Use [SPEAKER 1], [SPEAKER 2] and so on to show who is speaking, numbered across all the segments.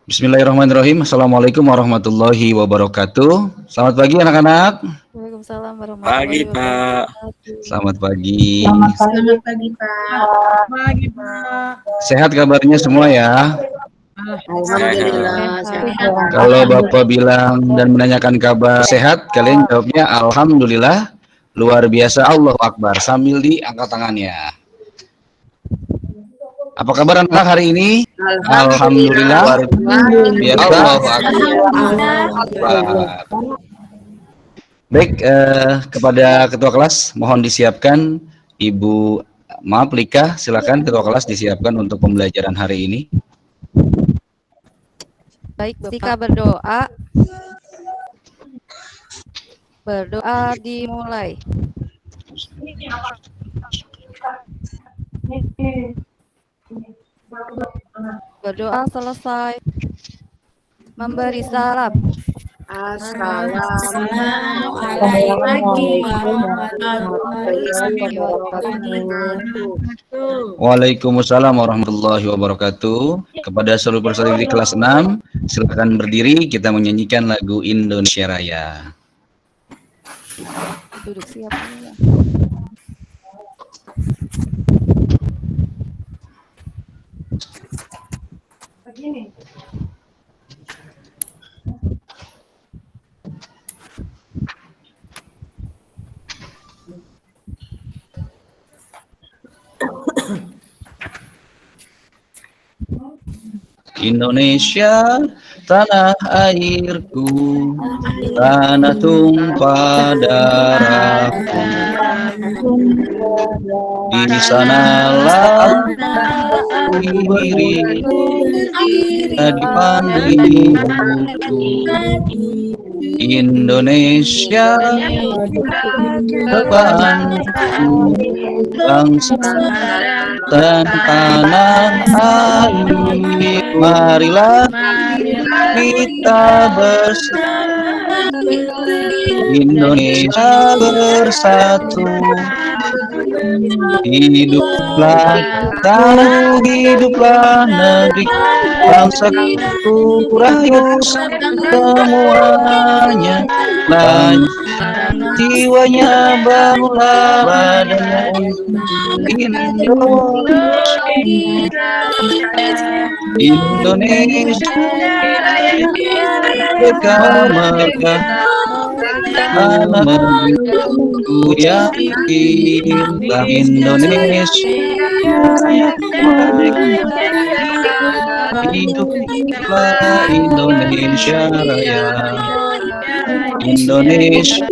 [SPEAKER 1] Bismillahirrahmanirrahim. Assalamualaikum warahmatullahi wabarakatuh. Selamat pagi anak-anak.
[SPEAKER 2] Waalaikumsalam
[SPEAKER 3] Pagi,
[SPEAKER 2] warahmatullahi
[SPEAKER 3] Pak.
[SPEAKER 2] wabarakatuh.
[SPEAKER 1] Selamat pagi.
[SPEAKER 4] Selamat pagi, Pak.
[SPEAKER 5] Pagi, Pak.
[SPEAKER 1] Sehat kabarnya semua ya.
[SPEAKER 4] Alhamdulillah
[SPEAKER 2] Sehat.
[SPEAKER 4] sehat.
[SPEAKER 1] Kalau Bapak bilang dan menanyakan kabar sehat, kalian jawabnya Alhamdulillah. Luar biasa, Allahu Akbar. Sambil diangkat tangannya. Apa kabar anak hari ini? Alhamdulillah. Luar biasa, Allahu Akbar. Baik, kepada ketua kelas mohon disiapkan Ibu, maaf Lika, silakan ketua kelas disiapkan untuk pembelajaran hari ini.
[SPEAKER 2] Baik, Tika berdoa. Berdoa dimulai. Berdoa selesai. Memberi salam.
[SPEAKER 4] Assalamualaikum warahmatullahi wabarakatuh.
[SPEAKER 1] Waalaikumsalam warahmatullahi wabarakatuh. Kepada seluruh peserta di kelas 6, silakan berdiri, kita menyanyikan lagu Indonesia Raya.
[SPEAKER 2] Duduk siap.
[SPEAKER 4] Begini.
[SPEAKER 1] Indonesia, tanah airku, tanah tumpah darahku. Di sanalah aku berdiri, di pandingku. Indonesia, depanku, bangsa dan tanah air. Marilah kita bersatu, Indonesia bersatu. Hiduplah tanah, hiduplah negeri, bangsaku rakyat semuanya. Jiwanya bangunlah badannya Indonesia merdeka, merdeka, tanah negeriku yang cinta. Indonesia hiduplah Indonesia Raya. Indonesia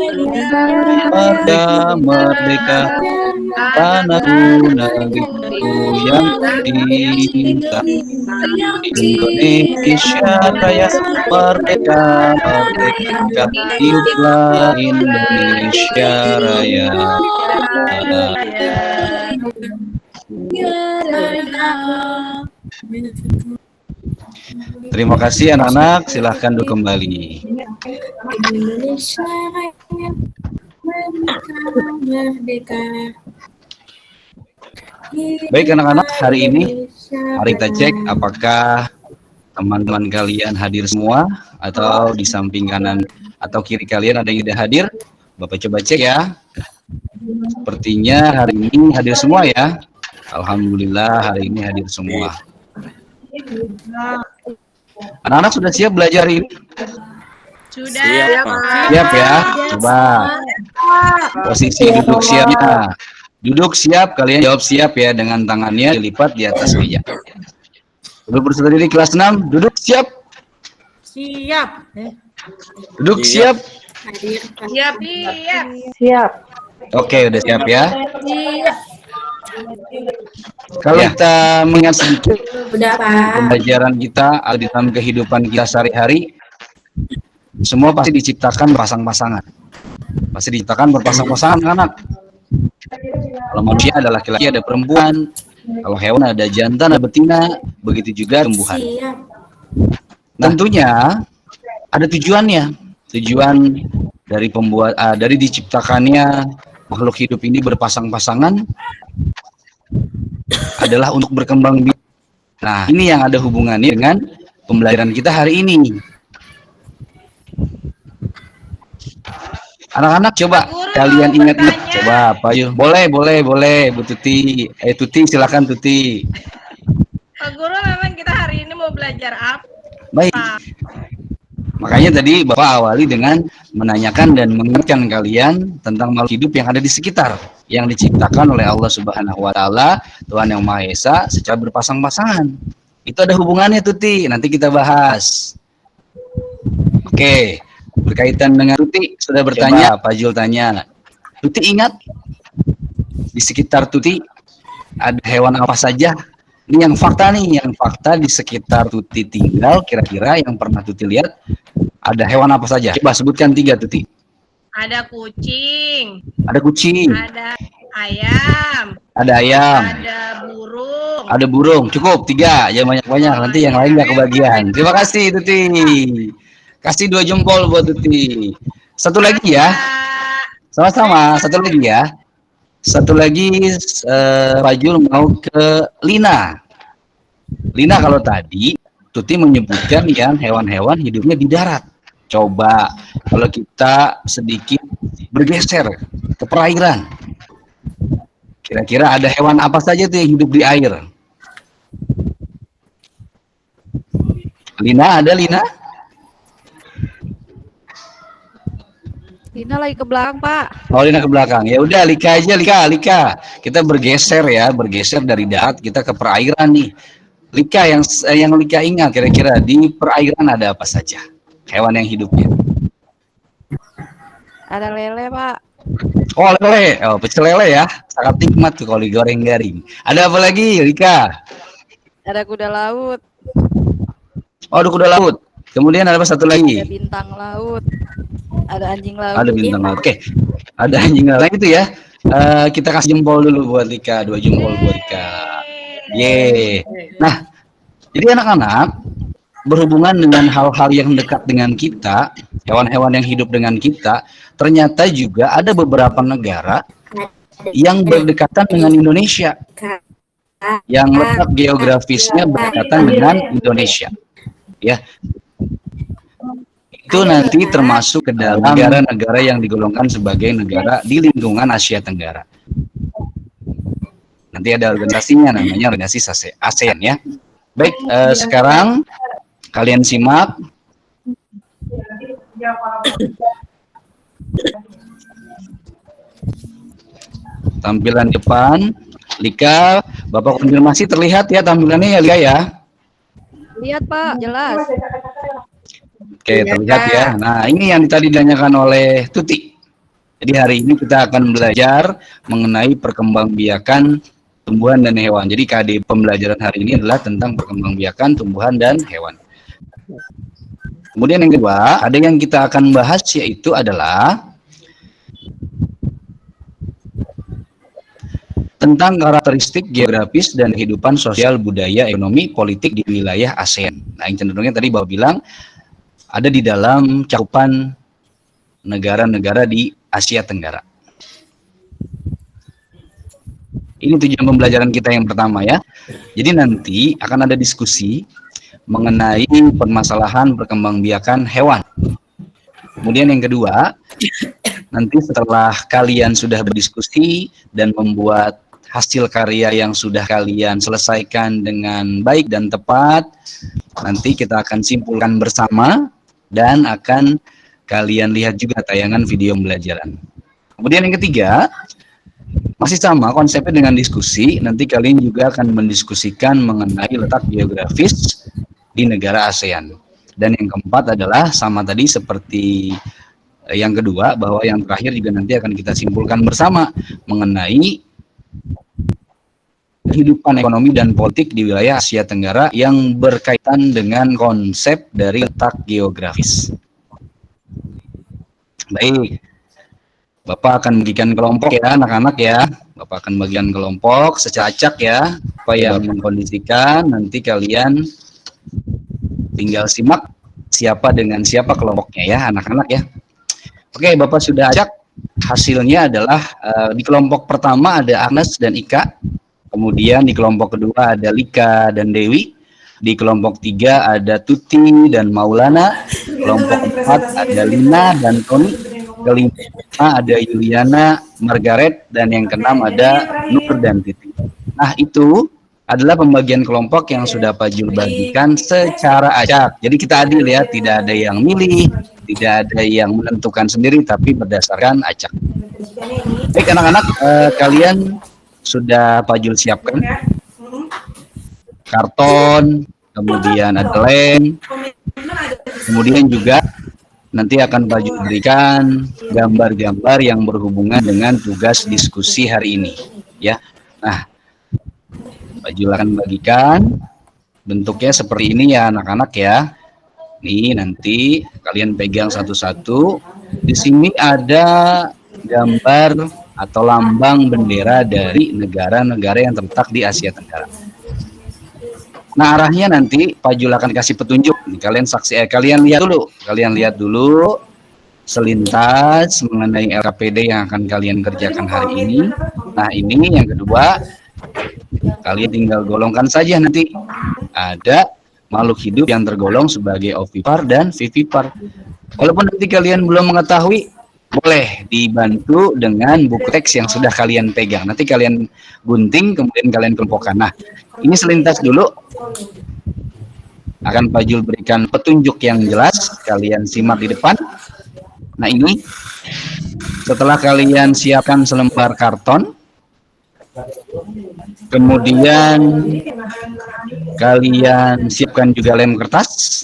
[SPEAKER 1] merdeka, merdeka, tanahku negeriku yang cinta. Indonesia Raya, merdeka, merdeka, hiduplah Indonesia Raya. Terima kasih anak-anak, silahkan duduk kembali.
[SPEAKER 4] Indonesia Raya, merdeka.
[SPEAKER 1] Baik anak-anak, hari ini mari kita cek apakah teman-teman kalian hadir semua atau di samping kanan atau kiri kalian ada yang tidak hadir. Bapak coba cek ya. Sepertinya hari ini hadir semua ya. Alhamdulillah hari ini hadir semua. Anak-anak sudah siap belajar ini?
[SPEAKER 5] Sudah.
[SPEAKER 1] Siap ya? Coba posisi duduk siapnya. Duduk siap, kalian jawab siap ya dengan tangannya dilipat di atas meja. Duduk bersama diri kelas 6, duduk siap.
[SPEAKER 5] Siap.
[SPEAKER 1] Duduk siap.
[SPEAKER 5] Siap.
[SPEAKER 4] Siap.
[SPEAKER 1] Oke, udah siap ya. Kalau kita mengingat sedikit
[SPEAKER 4] Udah, Pak.
[SPEAKER 1] pembelajaran kita di dalam kehidupan kita sehari-hari, semua pasti diciptakan berpasang-pasangan. Pasti diciptakan berpasang-pasangan anak. Kalau manusia ada laki-laki, ada perempuan. Kalau hewan ada jantan, ada betina. Begitu juga tumbuhan. Tentunya ada tujuannya. Tujuan dari dari diciptakannya makhluk hidup ini berpasang-pasangan adalah untuk berkembang biak. Nah, ini yang ada hubungannya dengan pembelajaran kita hari ini. Anak-anak coba kalian ingat-ingat. Coba apa yuk? Boleh, Bu Tuti. Tuti silakan Tuti.
[SPEAKER 5] Pak Guru, memang kita hari ini mau belajar apa?
[SPEAKER 1] Baik. Makanya tadi Bapak awali dengan menanyakan dan mengingatkan kalian tentang makhluk hidup yang ada di sekitar, yang diciptakan oleh Allah Subhanahu wa taala, Tuhan yang Maha Esa secara berpasang-pasangan. Itu ada hubungannya Tuti, nanti kita bahas. Oke, berkaitan dengan Tuti sudah bertanya, Pak Jul tanya. Tuti ingat di sekitar Tuti ada hewan apa saja? Ini yang fakta nih, yang fakta di sekitar Tuti tinggal, kira-kira yang pernah Tuti lihat ada hewan apa saja? Coba sebutkan 3 Tuti.
[SPEAKER 5] Ada kucing.
[SPEAKER 1] Ada kucing.
[SPEAKER 5] Ada ayam.
[SPEAKER 1] Ada ayam.
[SPEAKER 5] Ada burung.
[SPEAKER 1] Ada burung. Cukup 3, jangan banyak-banyak. Nanti yang lain nggak kebagian. Terima kasih Tuti. Kasih 2 jempol buat Tuti. Satu lagi ya. Sama-sama. Satu lagi ya. Satu lagi Pak Jul mau ke Lina. Lina, kalau tadi Tuti menyebutkan yang hewan-hewan hidupnya di darat. Coba kalau kita sedikit bergeser ke perairan. Kira-kira ada hewan apa saja tuh yang hidup di air? Lina, ada Lina?
[SPEAKER 2] Lina lagi ke belakang, Pak.
[SPEAKER 1] Oh, Lina ke belakang. Ya udah, Lika aja, Lika. Kita bergeser ya, bergeser dari darat kita ke perairan nih. Lika, yang Lika ingat kira-kira di perairan ada apa saja? Hewan yang hidupnya.
[SPEAKER 2] Ada lele, Pak.
[SPEAKER 1] Oh, lele. Oh, pecel lele ya. Sangat nikmat tuh kalau digoreng garing. Ada apa lagi, Lika?
[SPEAKER 2] Ada kuda laut.
[SPEAKER 1] Oh, ada kuda laut. Kemudian ada apa satu
[SPEAKER 2] Ada
[SPEAKER 1] lagi?
[SPEAKER 2] bintang laut. Ada anjing laut.
[SPEAKER 1] Ada bintang laut. Oke. Ada anjing laut. Nah, itu ya. Kita kasih jempol dulu buat Lika. 2 jempol buat Lika. Yeay. Nah, jadi anak-anak berhubungan dengan hal-hal yang dekat dengan kita, hewan-hewan yang hidup dengan kita, ternyata juga ada beberapa negara yang berdekatan dengan Indonesia, yang letak geografisnya berdekatan dengan Indonesia. Ya, itu nanti termasuk ke dalam negara-negara yang digolongkan sebagai negara di lingkungan Asia Tenggara. Nanti ada organisasinya, namanya organisasi ASEAN ya. Baik, sekarang kalian simak. Tampilan depan, Lika, Bapak konfirmasi terlihat ya tampilannya ya Lika ya?
[SPEAKER 2] Lihat, Pak, jelas.
[SPEAKER 1] Oke, terlihat ya. Nah, ini yang tadi ditanyakan oleh Tuti. Jadi hari ini kita akan belajar mengenai perkembangbiakan tumbuhan dan hewan. Jadi KD pembelajaran hari ini adalah tentang perkembangbiakan tumbuhan dan hewan. Kemudian yang kedua, ada yang kita akan bahas yaitu adalah tentang karakteristik geografis dan kehidupan sosial, budaya, ekonomi, politik di wilayah ASEAN. Nah, yang cenderungnya tadi Bapak bilang ada di dalam cakupan negara-negara di Asia Tenggara. Ini tujuan pembelajaran kita yang pertama ya. Jadi nanti akan ada diskusi mengenai permasalahan perkembangbiakan hewan. Kemudian yang kedua, nanti setelah kalian sudah berdiskusi dan membuat hasil karya yang sudah kalian selesaikan dengan baik dan tepat, nanti kita akan simpulkan bersama dan akan kalian lihat juga tayangan video pembelajaran. Kemudian yang ketiga, masih sama konsepnya dengan diskusi, nanti kalian juga akan mendiskusikan mengenai letak geografis di negara ASEAN. Dan yang keempat adalah sama tadi seperti yang kedua, bahwa yang terakhir juga nanti akan kita simpulkan bersama mengenai kehidupan ekonomi dan politik di wilayah Asia Tenggara yang berkaitan dengan konsep dari letak geografis. Baik, Bapak akan bagikan kelompok ya anak-anak ya. Bapak akan bagikan kelompok secara acak ya, supaya mengkondisikan nanti kalian tinggal simak siapa dengan siapa kelompoknya ya anak-anak ya. Oke, Bapak sudah acak. Hasilnya adalah di kelompok pertama ada Agnes dan Ika. Kemudian di kelompok kedua ada Lika dan Dewi. Di kelompok 3 ada Tuti dan Maulana. Kelompok 4 ada Lina dan Tony. Kelima ada Yuliana, Margaret, dan yang keenam ada Nur dan Titi. Nah, itu adalah pembagian kelompok yang sudah Pak Jul bagikan secara acak. Jadi kita adil ya, tidak ada yang milih, tidak ada yang menentukan sendiri, tapi berdasarkan acak. Baik anak-anak, kalian sudah Pak Jul siapkan karton, kemudian ada lem, kemudian juga nanti akan Pak Jul berikan gambar-gambar yang berhubungan dengan tugas diskusi hari ini, ya. Nah, Pak Jul akan bagikan bentuknya seperti ini ya anak-anak ya. Nih nanti kalian pegang satu-satu. Di sini ada gambar atau lambang bendera dari negara-negara yang terletak di Asia Tenggara. Nah, arahnya nanti Pak Jul akan kasih petunjuk. Nih, kalian lihat dulu selintas mengenai LKPD yang akan kalian kerjakan hari ini. Nah, ini yang kedua, kalian tinggal golongkan saja nanti. Ada makhluk hidup yang tergolong sebagai ovipar dan vivipar. Walaupun nanti kalian belum mengetahui, boleh dibantu dengan buku teks yang sudah kalian pegang. Nanti kalian gunting, kemudian kalian kelompokkan. Nah, ini selintas dulu. Akan Pak Jul berikan petunjuk yang jelas. Kalian simak di depan. Nah, ini setelah kalian siapkan selembar karton, kemudian kalian siapkan juga lem kertas,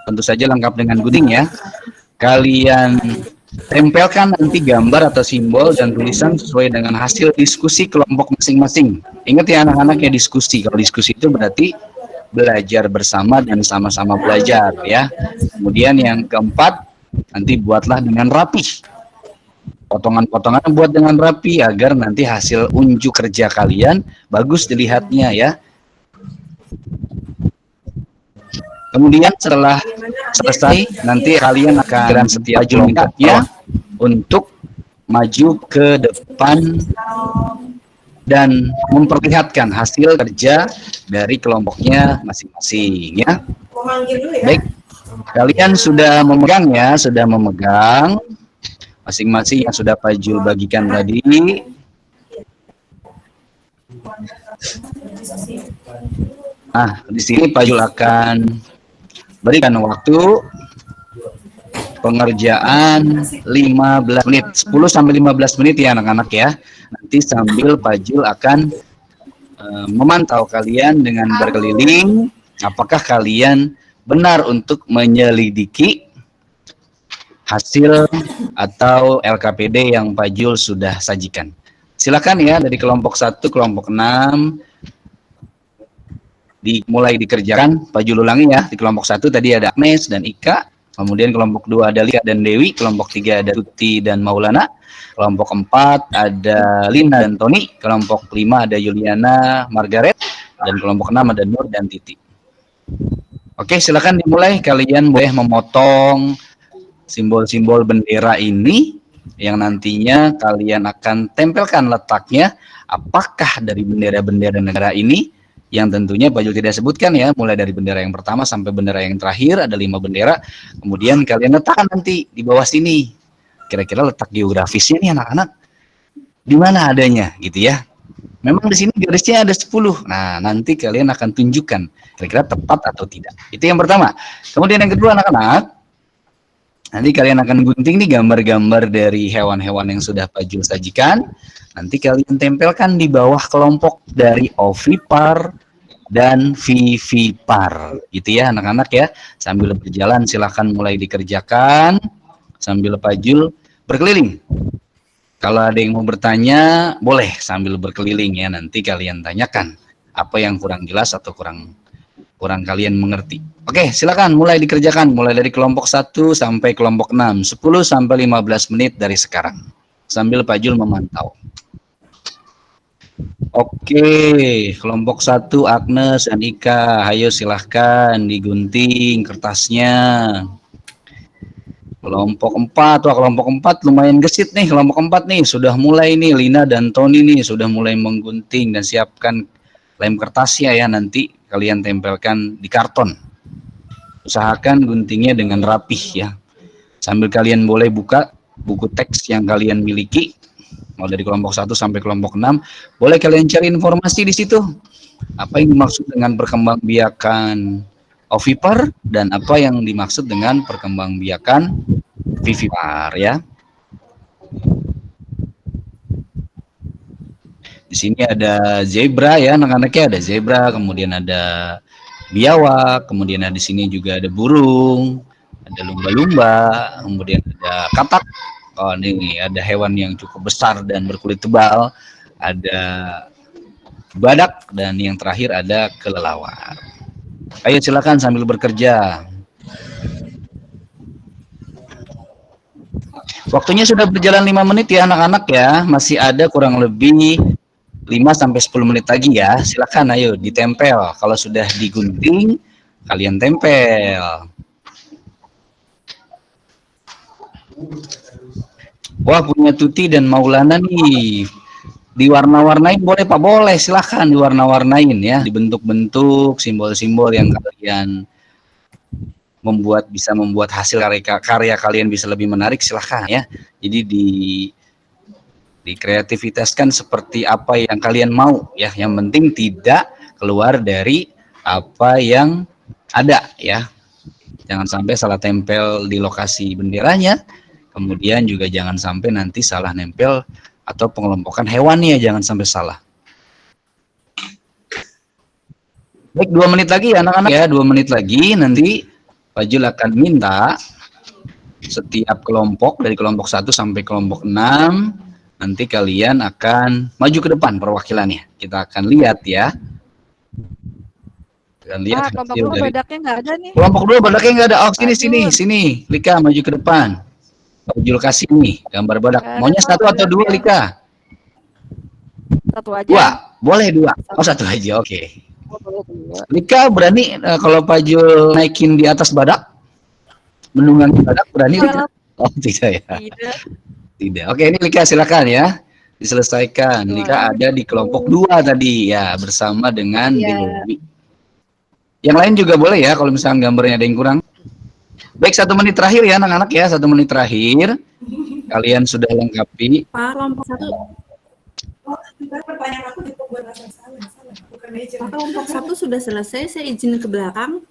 [SPEAKER 1] tentu saja lengkap dengan gunting ya. Kalian tempelkan nanti gambar atau simbol dan tulisan sesuai dengan hasil diskusi kelompok masing-masing. Ingat ya anak-anak ya, diskusi. Kalau diskusi itu berarti belajar bersama dan sama-sama belajar ya. Kemudian yang keempat, nanti buatlah dengan rapi. Potongan-potongan buat dengan rapi agar nanti hasil unjuk kerja kalian bagus dilihatnya ya. Kemudian setelah selesai nanti kalian akan setiap jumlahnya untuk maju ke depan dan memperlihatkan hasil kerja dari kelompoknya masing-masing ya. Baik, kalian sudah memegang ya, masing-masing yang sudah Pak Jul bagikan tadi. Nah, di sini Pak Jul akan berikan waktu pengerjaan 15 menit, 10 sampai 15 menit ya anak-anak ya. Nanti sambil Pak Jul akan memantau kalian dengan berkeliling, apakah kalian benar untuk menyelidiki hasil atau LKPD yang Pak Jul sudah sajikan. Silakan ya, dari kelompok 1, kelompok 6 dimulai dikerjakan. Pak Jul ulangi ya, di kelompok 1 tadi ada Agnes dan Ika, kemudian kelompok 2 ada Lika dan Dewi, kelompok 3 ada Tuti dan Maulana, kelompok 4 ada Lina dan Tony, kelompok 5 ada Yuliana, Margaret, dan kelompok 6 ada Nur dan Titi. Oke, silakan dimulai. Kalian boleh memotong simbol-simbol bendera ini yang nantinya kalian akan tempelkan letaknya apakah dari bendera-bendera negara ini, yang tentunya Pak Jul tidak sebutkan ya, mulai dari bendera yang pertama sampai bendera yang terakhir ada 5 bendera. Kemudian kalian letakkan nanti di bawah sini. Kira-kira letak geografisnya nih anak-anak di mana adanya gitu ya. Memang di sini garisnya ada 10. Nah, nanti kalian akan tunjukkan kira-kira tepat atau tidak. Itu yang pertama. Kemudian yang kedua anak-anak, nanti kalian akan gunting nih gambar-gambar dari hewan-hewan yang sudah Pak Jul sajikan. Nanti kalian tempelkan di bawah kelompok dari ovipar dan vivipar. Gitu ya anak-anak ya. Sambil berjalan silahkan mulai dikerjakan. Sambil Pak Jul berkeliling. Kalau ada yang mau bertanya, boleh sambil berkeliling ya. Nanti kalian tanyakan apa yang kurang jelas atau kurang kalian mengerti. Oke, silakan mulai dikerjakan. Mulai dari kelompok 1 sampai kelompok 6. 10 sampai 15 menit dari sekarang. Sambil Pak Jul memantau. Oke, kelompok 1 Agnes dan Ika, ayo silahkan digunting kertasnya. Kelompok 4, wah kelompok 4 lumayan gesit nih. Kelompok 4 nih sudah mulai nih, Lina dan Tony nih sudah mulai menggunting dan siapkan lem kertasnya ya. Nanti kalian tempelkan di karton. Usahakan guntingnya dengan rapih ya. Sambil kalian boleh buka buku teks yang kalian miliki, mau dari kelompok 1 sampai kelompok 6, boleh kalian cari informasi di situ. Apa yang dimaksud dengan perkembangbiakan ovipar dan apa yang dimaksud dengan perkembangbiakan vivipar ya. Di sini ada zebra ya, anak-anaknya ada zebra, kemudian ada biawak, kemudian di sini juga ada burung, ada lumba-lumba, kemudian ada katak. Oh, ini ada hewan yang cukup besar dan berkulit tebal, ada badak, dan yang terakhir ada kelelawar. Ayo silakan sambil bekerja. Waktunya sudah berjalan 5 menit ya anak-anak ya, masih ada kurang lebih 5-10 menit lagi ya. Silakan ayo ditempel. Kalau sudah digunting, kalian tempel. Wah, punya Tuti dan Maulana nih. Diwarna-warnain boleh Pak? Boleh, silakan diwarna-warnain ya. Dibentuk-bentuk simbol-simbol yang kalian bisa membuat hasil karya kalian bisa lebih menarik, silakan ya. Jadi dikreativitaskan seperti apa yang kalian mau ya. Yang penting tidak keluar dari apa yang ada ya. Jangan sampai salah tempel di lokasi benderanya. Kemudian juga jangan sampai nanti salah nempel atau pengelompokan hewannya, jangan sampai salah. Baik, 2 menit lagi ya anak-anak ya, 2 menit lagi nanti Pak Jul akan minta setiap kelompok dari kelompok 1 sampai kelompok 6 nanti kalian akan maju ke depan perwakilannya. Kita akan lihat ya. Kita lihat
[SPEAKER 2] kelompok
[SPEAKER 1] hasil
[SPEAKER 2] 2
[SPEAKER 1] dari
[SPEAKER 2] badaknya nggak ada nih.
[SPEAKER 1] kelompok 2 badaknya nggak ada. Oh, sini. Lika maju ke depan. Pak Jul kasih nih gambar badak. Maunya 1 atau 2 Lika?
[SPEAKER 2] 1 aja.
[SPEAKER 1] 2, boleh 2. Oh 1 aja, oke. Lika berani kalau Pak Jul naikin di atas badak? Menunggangi badak berani Lika? Oh tidak ya. Tidak. Oke, ini Lika silakan ya. Diselesaikan. Lika ada di kelompok 2 tadi ya, bersama dengan Dewi. Yang lain juga boleh ya kalau misalnya gambarnya ada yang kurang. Baik, 1 menit terakhir ya anak-anak ya, 1 menit terakhir. Kalian sudah lengkapi.
[SPEAKER 4] Pak, kelompok 1. Pak, kelompok 1 sudah selesai, saya izin ke belakang.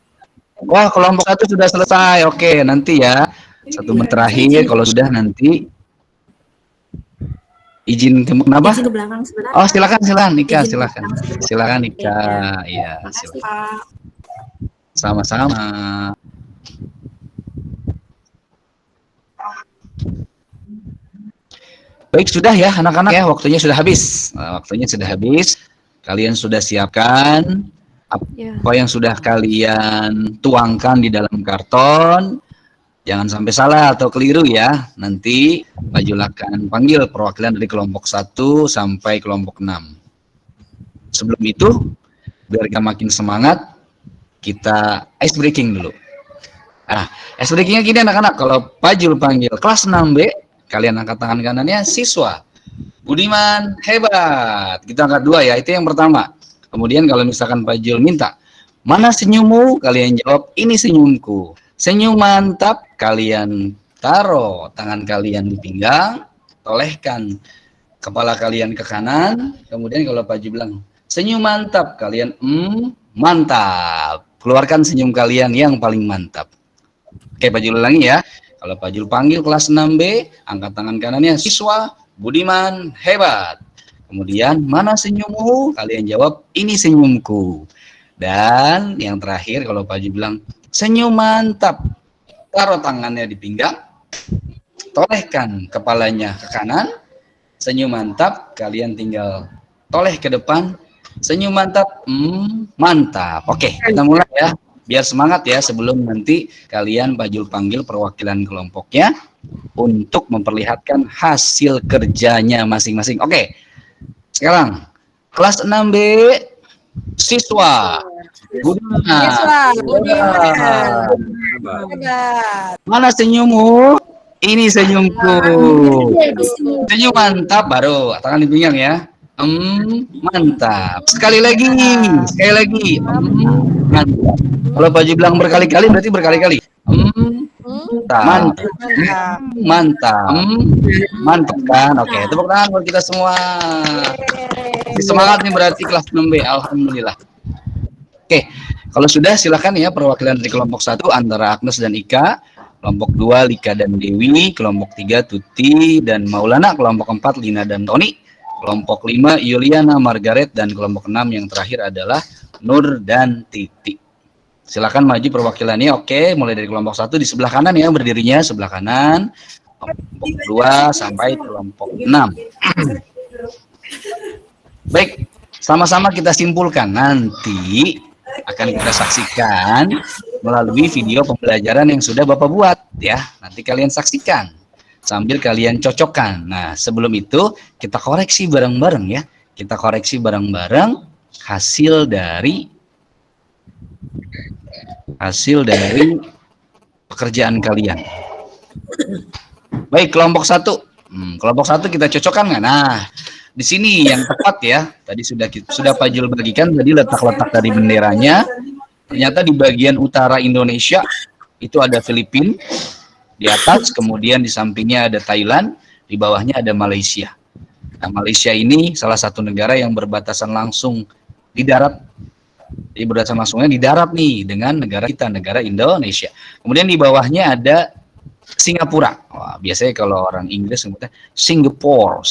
[SPEAKER 1] Wah, kelompok 1 sudah selesai. Oke, nanti ya. 1 menit terakhir kalau sudah nanti izin ke kenapa?
[SPEAKER 4] Izin ke belakang sebentar.
[SPEAKER 1] Oh, silakan Nika,
[SPEAKER 4] Izin ke
[SPEAKER 1] silakan.
[SPEAKER 4] belakang sebentar.
[SPEAKER 1] Silakan Nika.
[SPEAKER 4] Ya.
[SPEAKER 1] Iya, silakan.
[SPEAKER 4] Pak.
[SPEAKER 1] Sama-sama. Baik, sudah ya anak-anak ya, waktunya sudah habis. Waktunya sudah habis. Kalian sudah siapkan apa yang sudah kalian tuangkan di dalam karton. Jangan sampai salah atau keliru ya. Nanti Pak Jul akan panggil perwakilan dari kelompok 1 sampai kelompok 6. Sebelum itu, biar kita makin semangat, kita ice breaking dulu. Ice breakingnya gini anak-anak, kalau Pak Jul panggil kelas 6B, kalian angkat tangan kanannya, siswa Budiman hebat. Kita angkat 2 ya, itu yang pertama. Kemudian kalau misalkan Pak Jul minta, mana senyummu? Kalian jawab, ini senyumku. Senyum mantap, kalian taruh tangan kalian di pinggang, tolehkan kepala kalian ke kanan. Kemudian kalau Pak Jul bilang, senyum mantap, kalian mantap. Keluarkan senyum kalian yang paling mantap. Oke, Pak Jul ulangi ya. Kalau Pak Jul panggil kelas 6B, angkat tangan kanannya, siswa Budiman hebat. Kemudian, mana senyummu? Kalian jawab, ini senyumku. Dan yang terakhir, kalau Pak Jul bilang, senyum mantap, taruh tangannya di pinggang, tolehkan kepalanya ke kanan, senyum mantap, kalian tinggal toleh ke depan, senyum mantap, mantap. Oke, kita mulai ya. Biar semangat ya sebelum nanti kalian Pak Jul panggil perwakilan kelompoknya untuk memperlihatkan hasil kerjanya masing-masing. Oke, sekarang kelas 6B siswa Budiman. Mana senyummu? Ini senyumku. Senyum mantap baru tangan di pinggang ya. Mantap. Sekali lagi. Mantap. Kalau Pak Haji bilang berkali-kali berarti berkali-kali. Mantap. Mantap. Mantap kan? Oke, tepuk tangan buat kita semua. Semangat nih berarti kelas 6B. Alhamdulillah. Oke, kalau sudah silakan ya perwakilan dari kelompok 1 antara Agnes dan Ika, kelompok 2 Lika dan Dewi, kelompok 3 Tuti dan Maulana, kelompok 4 Lina dan Tony, kelompok 5 Yuliana, Margaret, dan kelompok 6 yang terakhir adalah Nur dan Titi. Silakan maju perwakilannya. Oke, mulai dari kelompok 1 di sebelah kanan ya, berdirinya sebelah kanan. Kelompok 2 sampai kelompok 6. Baik, sama-sama kita simpulkan. Nanti akan kita saksikan melalui video pembelajaran yang sudah Bapak buat ya. Nanti kalian saksikan sambil kalian cocokkan. Nah, sebelum itu kita koreksi bareng-bareng ya. Kita koreksi bareng-bareng hasil dari pekerjaan kalian. Baik, kelompok 1. Kelompok 1 kita cocokkan nggak? Nah, di sini yang tepat ya. Tadi sudah Pak Jul bagikan tadi letak-letak dari benderanya. Ternyata di bagian utara Indonesia itu ada Filipina di atas, kemudian di sampingnya ada Thailand, di bawahnya ada Malaysia. Nah, Malaysia ini salah satu negara yang berbatasan langsung di darat. Jadi berbatasan langsungnya di darat nih dengan negara kita, negara Indonesia. Kemudian di bawahnya ada Singapura. Wah, biasanya kalau orang Inggris sebutnya Singapore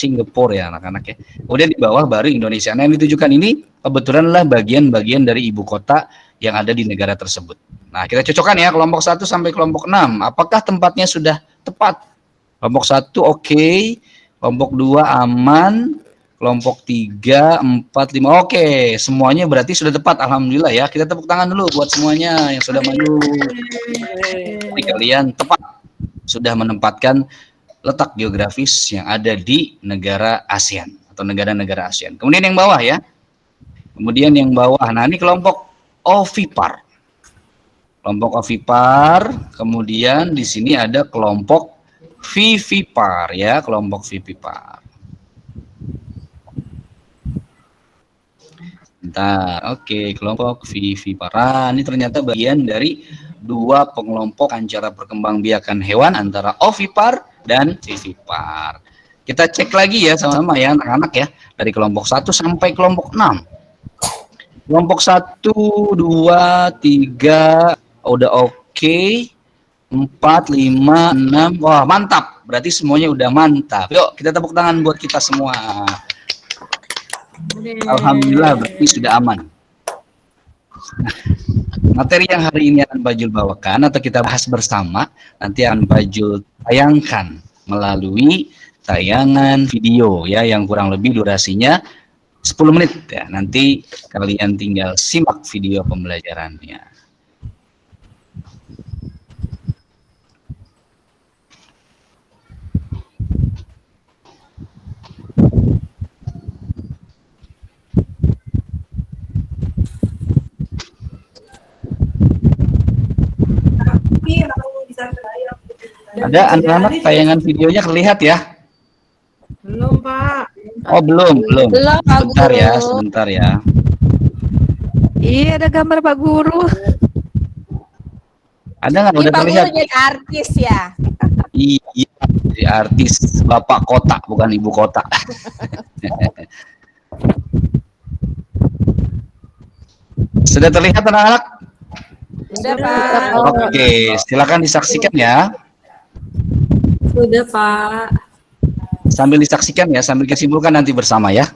[SPEAKER 1] ya anak-anak ya. Kemudian di bawah baru Indonesia. Nah, yang ditujukan ini kebetulanlah bagian-bagian dari ibu kota yang ada di negara tersebut. Nah, kita cocokkan ya kelompok 1 sampai kelompok 6. Apakah tempatnya sudah tepat? Kelompok 1 oke, kelompok 2 aman, kelompok 3, 4, 5 oke. Semuanya berarti sudah tepat. Alhamdulillah ya. Kita tepuk tangan dulu buat semuanya yang sudah maju. Jadi kalian tepat sudah menempatkan letak geografis yang ada di negara ASEAN atau negara-negara ASEAN. Kemudian yang bawah ya. Kemudian yang bawah. Nah, ini kelompok ovipar. Kelompok ovipar. Kemudian di sini ada kelompok vivipar ya, kelompok vivipar. Bentar. Oke, kelompok vivipar. Ini ternyata bagian dari dua pengelompok antara perkembangbiakan hewan antara ovipar dan vivipar. Kita cek lagi ya sama-sama ya anak-anak ya, dari kelompok 1 sampai kelompok 6. Kelompok 1, 2, 3 udah oke. 4, 5, 6. Wah, mantap. Berarti semuanya udah mantap. Yuk, kita tepuk tangan buat kita semua. Alhamdulillah berarti sudah aman. Nah, materi yang hari ini akan Pak Jul bawakan atau kita bahas bersama nanti akan Pak Jul tayangkan melalui tayangan video ya yang kurang lebih durasinya 10 menit ya. Nanti kalian tinggal simak video pembelajarannya. Ada anak-anak tayangan videonya terlihat ya?
[SPEAKER 4] Belum, Pak.
[SPEAKER 1] Oh, belum.
[SPEAKER 2] Belum, Pak
[SPEAKER 1] Sebentar
[SPEAKER 2] Guru.
[SPEAKER 1] ya, sebentar ya.
[SPEAKER 2] Iya, ada gambar Pak Guru.
[SPEAKER 1] Ada nggak udah
[SPEAKER 5] Pak
[SPEAKER 1] terlihat?
[SPEAKER 5] Guru jadi artis ya.
[SPEAKER 1] Iya, jadi artis bapak kota bukan ibu kota. Sudah terlihat anak-anak?
[SPEAKER 5] Sudah Pak.
[SPEAKER 1] Oke, silakan disaksikan ya.
[SPEAKER 4] Sudah, Pak.
[SPEAKER 1] Sambil disaksikan ya, sambil kita simpulkan nanti bersama ya.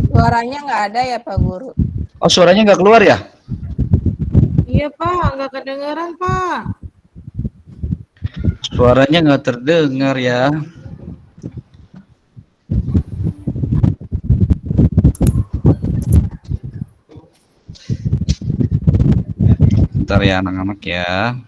[SPEAKER 5] Suaranya nggak ada ya Pak Guru.
[SPEAKER 1] Oh, suaranya nggak keluar ya?
[SPEAKER 4] Iya, Pak. Nggak kedengeran, Pak.
[SPEAKER 1] Suaranya nggak terdengar ya. Bentar ya anak-anak ya.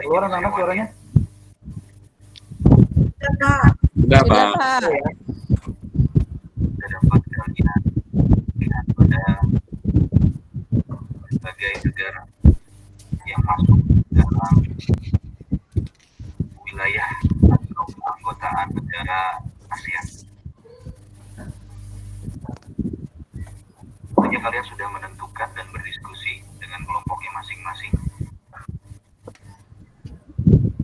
[SPEAKER 1] Udah keluar anak-anak suaranya?
[SPEAKER 4] Kak.
[SPEAKER 3] Udah,
[SPEAKER 2] Sudah,
[SPEAKER 3] Pak.
[SPEAKER 2] Pak.
[SPEAKER 1] Kita dapat kalian lihat pada berbagai negara yang masuk dalam wilayah atau keanggotaan negara ASEAN. Tentunya kalian sudah menentukan dan berdiskusi dengan kelompoknya masing-masing.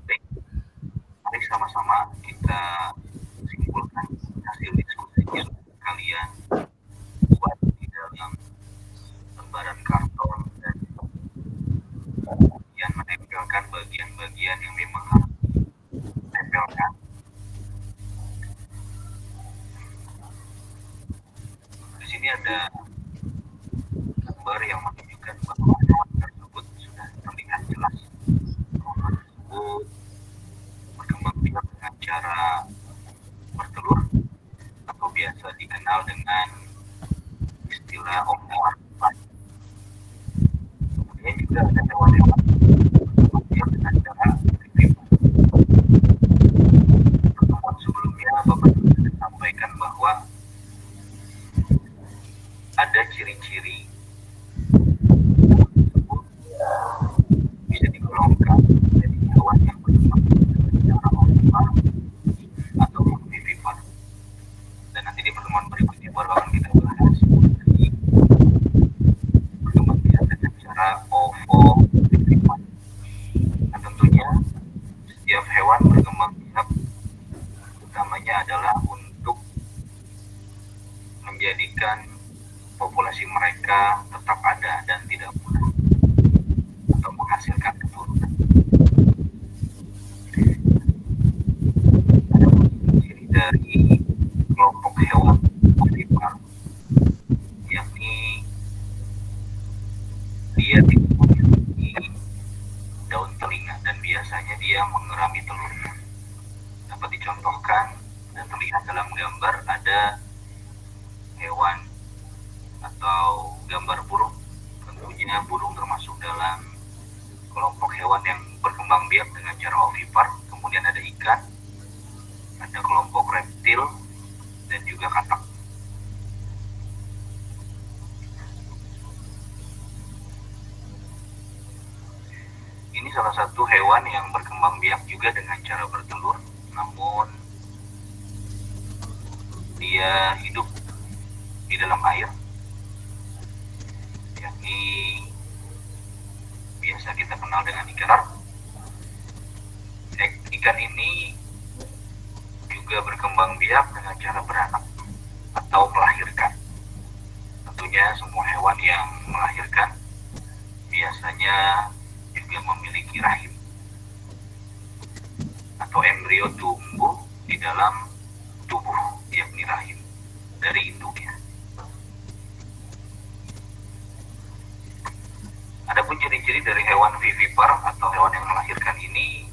[SPEAKER 1] Baik, mari sama-sama kita simpulkan hasil diskusi yang kalian buat di dalam lembaran karton dan kemudian menempelkan bagian-bagian yang memang harus ditempelkan. Di sini ada gambar yang menunjukkan bahwa hewan tersebut sudah terlihat jelas. Hewan tersebut berkembang biak dengan cara bertelur atau biasa dikenal dengan istilah omnivor. Kemudian juga ada hewan-hewan berkembang biak dengan cara vivipar. Pertemuan sebelumnya Bapak sudah sampaikan bahwa ada ciri-ciri tersebut bisa digolongkan menjadi hewan yang berkembang secara omnivor atau vivipar. Dan nanti di pertemuan berikutnya baru akan kita bahas mengenai berkembang biak dengan cara ovovivipar. Nah, tentunya setiap hewan berkembang biak utamanya adalah untuk menjadikan populasi mereka tetap ada dan tidak punah atau menghasilkan keturunan. Ada ciri dari kelompok hewan ovipar, yakni dia tidak memiliki daun telinga dan biasanya dia mengerami telurnya. Dapat dicontohkan dan terlihat dalam gambar ada hewan atau gambar burung. Tentunya burung termasuk dalam kelompok hewan yang berkembang biak dengan cara ovipar. Kemudian ada ikan, ada kelompok reptil, dan juga katak. Ini salah satu hewan yang berkembang biak juga dengan cara bertelur, namun dia hidup di dalam air, yakni biasa kita kenal dengan ikan arp. Ikan ini juga berkembang biak dengan cara beranak atau melahirkan. Tentunya semua hewan yang melahirkan biasanya juga memiliki rahim atau embrio tumbuh di dalam tubuh, yakni rahim dari induknya. Adapun ciri-ciri dari hewan vivipar atau hewan yang melahirkan ini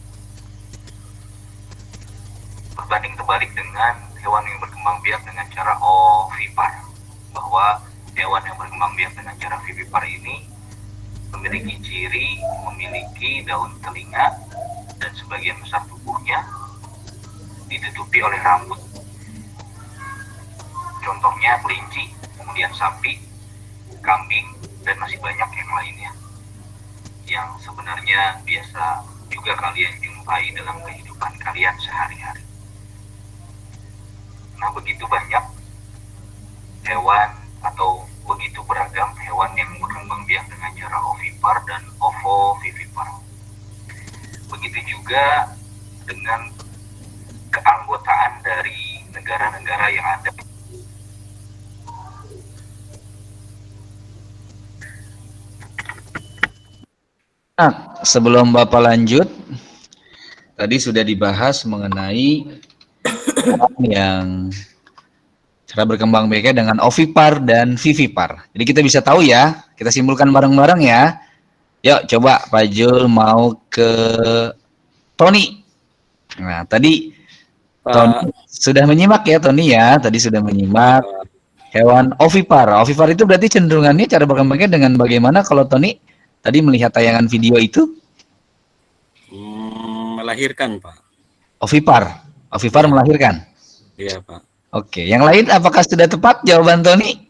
[SPEAKER 1] berbanding terbalik dengan hewan yang berkembang biak dengan cara ovipar, bahwa hewan yang berkembang biak dengan cara vivipar ini memiliki ciri memiliki daun telinga dan sebagian besar tubuhnya ditutupi oleh rambut. Contohnya kelinci, kemudian sapi, kambing, dan masih banyak yang lainnya yang sebenarnya biasa juga kalian jumpai dalam kehidupan kalian sehari-hari. Nah, begitu banyak hewan atau begitu beragam hewan yang berkembang biak dengan cara ovipar dan ovovivipar. Begitu juga dengan keanggotaan dari negara-negara yang ada. Nah, sebelum Bapak lanjut, tadi sudah dibahas mengenai yang cara berkembang biaknya dengan ovipar dan vivipar. Jadi kita bisa tahu ya, kita simpulkan bareng-bareng ya. Yuk coba Pak Jul mau ke Tony. Nah tadi Tony sudah menyimak ya Tony ya, tadi sudah menyimak hewan ovipar. Ovipar itu berarti cenderungannya cara berkembangnya dengan bagaimana kalau Tony tadi melihat tayangan video itu?
[SPEAKER 3] melahirkan, Pak.
[SPEAKER 1] Ovipar melahirkan.
[SPEAKER 3] Iya, Pak.
[SPEAKER 1] Oke, yang lain apakah sudah tepat jawaban Tony?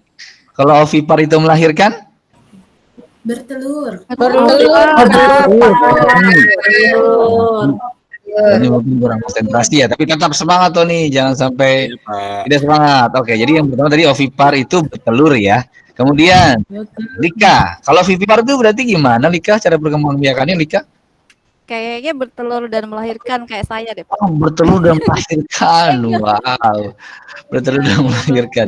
[SPEAKER 1] Kalau ovipar itu melahirkan?
[SPEAKER 4] Bertelur.
[SPEAKER 1] Ini mungkin kurang konsentrasi ya, tapi tetap semangat Tony, jangan sampai
[SPEAKER 3] Iya, Pak.
[SPEAKER 1] tidak semangat. Oke, jadi yang pertama tadi ovipar itu bertelur ya. Kemudian Lika, kalau ovipar itu berarti gimana Lika cara perkembangbiakannya Lika?
[SPEAKER 2] Kayaknya bertelur dan melahirkan kayak saya deh, Pak.
[SPEAKER 1] Oh, bertelur dan melahirkan. Wow. Bertelur dan melahirkan.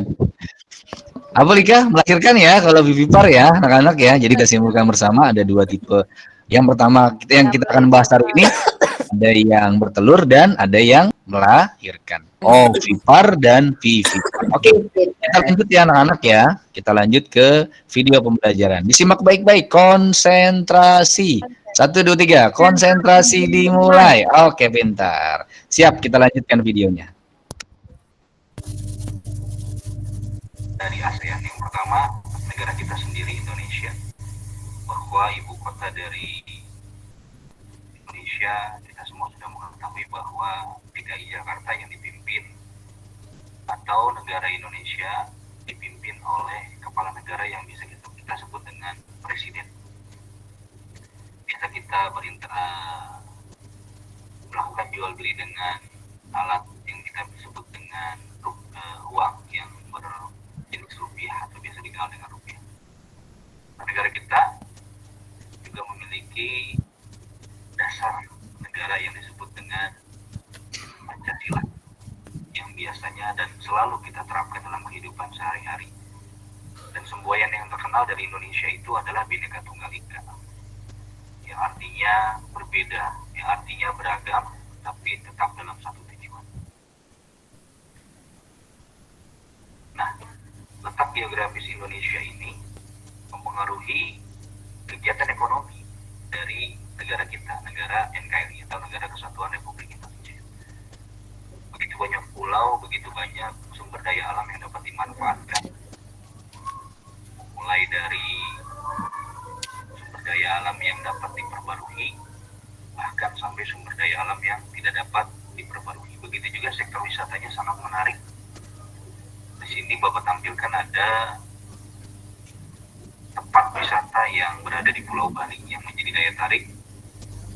[SPEAKER 1] Apa Lika? Melahirkan ya kalau vivipar ya, anak-anak ya. Jadi kita simpulkan bersama ada dua tipe. Yang pertama yang kita akan bahas hari ini ada yang bertelur dan ada yang melahirkan. Ovipar dan vivipar. Oke, kita lanjut ya anak-anak ya. Kita lanjut ke video pembelajaran. Disimak baik-baik. Konsentrasi. 1, 2, 3. Konsentrasi dimulai. Oke, pintar. Siap, kita lanjutkan videonya. Dari ASEAN yang pertama, negara kita sendiri Indonesia. Bahwa ibu kota dari Indonesia, kita semua sudah mengetahui bahwa DKI Jakarta yang dipimpin atau negara Indonesia dipimpin oleh kepala negara yang bisa kita sebut dengan presiden. Bisa kita melakukan jual beli dengan alat yang kita sebut dengan uang yang berjenis rupiah atau biasa dikenal dengan rupiah. Negara kita juga memiliki dasar negara yang disebut dengan Pancasila yang biasanya dan selalu kita terapkan dalam kehidupan sehari-hari. Dan semboyan yang terkenal dari Indonesia itu adalah Bhinneka Tunggal Ika, yang artinya berbeda, yang artinya beragam, tapi tetap dalam satu tujuan. Nah, letak geografis Indonesia ini mempengaruhi kegiatan ekonomi dari negara kita, negara NKRI atau Negara Kesatuan Republik Indonesia. Begitu banyak pulau, begitu banyak sumber daya alam yang dapat dimanfaatkan. Mulai dari sumber daya alam yang dapat diperbarui, bahkan sampai sumber daya alam yang tidak dapat diperbarui. Begitu juga sektor wisatanya sangat menarik. Di sini Bapak tampilkan ada tempat wisata yang berada di Pulau Bali yang menjadi daya tarik